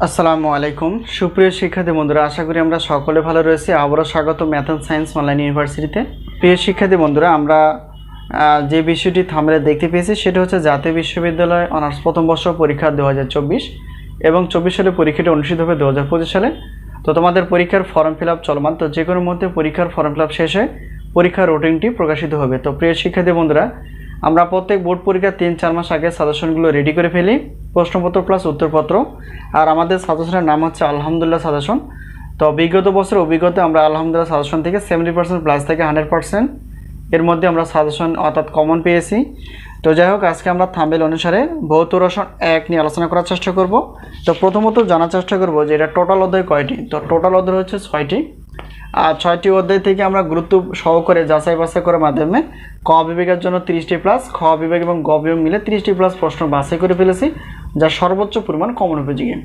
আসসালামু আলাইকুম সুপ্রিয় শিক্ষার্থী বন্ধুরা, আশা করি আমরা সকলে ভালো রয়েছি। আবারও স্বাগত ম্যাথ অ্যান্ড সায়েন্স অনলাইন ইউনিভার্সিটিতে। প্রিয় শিক্ষার্থী বন্ধুরা, আমরা যে বিষয়টি থামলে দেখতে পেয়েছি সেটা হচ্ছে জাতীয় বিশ্ববিদ্যালয় অনার্স প্রথম বর্ষ পরীক্ষা 2024 এবং 24 সালে পরীক্ষাটি অনুষ্ঠিত হবে 2025 সালে। তো তোমাদের পরীক্ষার ফর্ম ফিল আপ চলমান, তো যে কোনো মধ্যে পরীক্ষার ফর্ম ফিল আপ শেষে পরীক্ষার রুটিনটি প্রকাশিত হবে। তো প্রিয় শিক্ষার্থী বন্ধুরা, আমরা প্রত্যেক বোর্ড পরীক্ষার 3-4 মাস আগে সাজেশনগুলো রেডি করে ফেলি, প্রশ্নপত্র প্লাস উত্তরপত্র। আর আমাদের সাজেশনের নাম হচ্ছে আলহামদুলিল্লাহ সাজেশন। তো বিগত বছরের অভিজ্ঞতা আমরা আলহামদুলিল্লাহ সাজেশন থেকে 70% প্লাস থেকে 100% এর মধ্যে আমরা সাজেশন অর্থাৎ কমন পেয়েছি। তো যাই হোক, আজকে আমরা থাম্বনেল অনুসারে ভৌত রসায়ন 1 নিয়ে আলোচনা করার চেষ্টা করব। তো প্রথমত জানার চেষ্টা করব যে এটা টোটাল অধ্যায় কয়টি। তো টোটাল অধ্যায় হচ্ছে 6টি। আর 6টি অধ্যায় থেকে আমরা গুরুত্ব সহকারে যাচাই বাছাই করার মাধ্যমে ক বিভাগের জন্য 30টি প্লাস, খ বিভাগ এবং গ বিভাগ মিলে 30টি প্লাস প্রশ্ন বাছাই করে ফেলেছি, যা সর্বোচ্চ পরিমাণ কমন উপযোগী।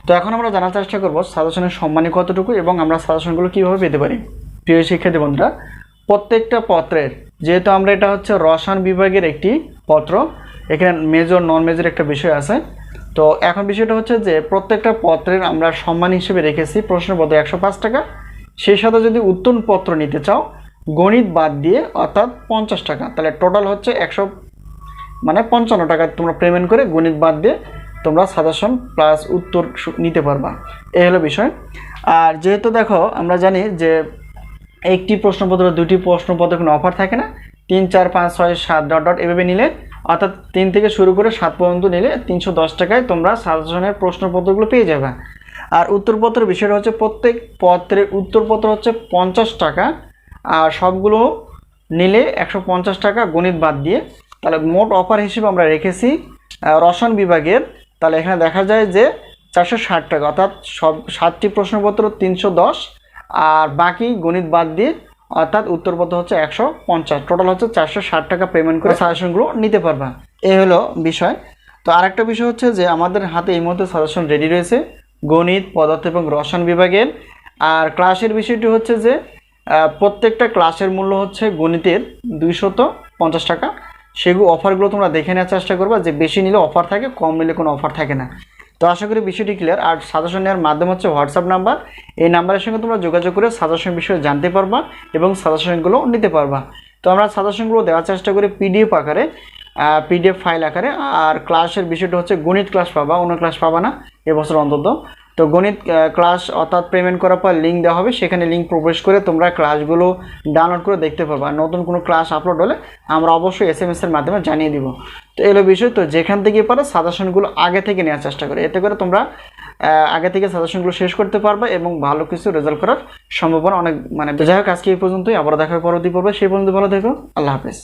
তো এখন আমরা জানার চেষ্টা করব সাজেশনের সম্মানী কতটুকু এবং আমরা সাজেশনগুলো কীভাবে পেতে পারি। প্রিয় শিক্ষার্থী বন্ধুরা, প্রত্যেকটা পত্রের, যেহেতু আমরা এটা হচ্ছে রসায়ন বিভাগের একটি পত্র, এখানে মেজর নন মেজর একটা বিষয় আছে। তো এখন বিষয়টা হচ্ছে যে প্রত্যেকটা পত্রের আমরা সম্মান হিসেবে রেখেছি প্রশ্নপত্র 105 টাকা। সেই সাথে যদি উত্তরপত্র নিতে চাও গণিত বাদ দিয়ে অর্থাৎ 50 টাকা, তাহলে টোটাল হচ্ছে 55 টাকা তোমরা পেমেন্ট করে গণিত বাদ দিয়ে তোমরা সাজেশন প্লাস উত্তর নিতে পারবা। এই হলো বিষয়। আর যেহেতু দেখো আমরা জানি যে একটি প্রশ্নপত্র, দুটি প্রশ্নপত্র কোনো অফার থাকে না, 3, 4, 5, 6, 7 ডট এভাবে নিলে অর্থাৎ 3 থেকে শুরু করে 7 পর্যন্ত নিলে 310 টাকায় তোমরা সাজেশনের প্রশ্নপত্রগুলো পেয়ে যাবে। আর উত্তরপত্রের বিষয়টা হচ্ছে প্রত্যেক পত্রের উত্তরপত্র হচ্ছে 50 টাকা, আর সবগুলো নিলে 150 টাকা গণিত বাদ দিয়ে। তাহলে মোট অফার হিসেবে আমরা রেখেছি রসায়ন বিভাগের, তাহলে এখানে দেখা যায় যে 460 টাকা, অর্থাৎ সব 7টি প্রশ্নপত্র 310 আর বাকি গণিত বাদ দিয়ে অর্থাৎ উত্তরপত্র হচ্ছে 150, টোটাল হচ্ছে 460 টাকা পেমেন্ট করে সাজেশনগুলো নিতে পারবা। এই হলো বিষয়। তো আরেকটা বিষয় হচ্ছে যে আমাদের হাতে এই মুহূর্তে সাজেশন রেডি রয়েছে গণিত, পদার্থ এবং রসায়ন বিভাগের। আর ক্লাসের বিষয়টি হচ্ছে যে প্রত্যেকটা ক্লাসের মূল্য হচ্ছে গণিতের 250 টাকা। সেগুলো অফারগুলো তোমরা দেখে নেওয়ার চেষ্টা করবা, যে বেশি নিলে অফার থাকে, কম নিলে কোনো অফার থাকে না। তো আশা করি বিষয়টি ক্লিয়ার। আর সাজেশন নেওয়ার মাধ্যম হচ্ছে হোয়াটসঅ্যাপ নাম্বার, এই নাম্বারের সঙ্গে তোমরা যোগাযোগ করে সাজেশন বিষয়ে জানতে পারবা এবং সাজেশনগুলো নিতে পারবা। তো আমরা সাজেশনগুলো দেওয়ার চেষ্টা করি পিডিএফ আকারে, পিডিএফ ফাইল আকারে। আর ক্লাসের বিষয়টা হচ্ছে গণিত ক্লাস পাবা, অন্য ক্লাস পাবা না এবছর অন্তত। তো গণিত ক্লাস অর্থাৎ পেমেন্ট করার পর লিঙ্ক দেওয়া হবে, সেখানে লিঙ্ক প্রবেশ করে তোমরা ক্লাসগুলো ডাউনলোড করে দেখতে পারবা। নতুন কোনো ক্লাস আপলোড হলে আমরা অবশ্যই SMS এর মাধ্যমে জানিয়ে দিব। তো এলো বিষয়। তো যেখান থেকে পারো সাজেশনগুলো আগে থেকে নেওয়ার চেষ্টা করে, এতে করে তোমরা আগে থেকে সাজেশনগুলো শেষ করতে পারবে এবং ভালো কিছু রেজাল্ট করার সম্ভাবনা অনেক। যাই হোক, আজকে এই পর্যন্তই, আবার দেখা হবে পরবর্তী পর্বে। সেই পর্যন্ত ভালো থেকো, আল্লাহ হাফেজ।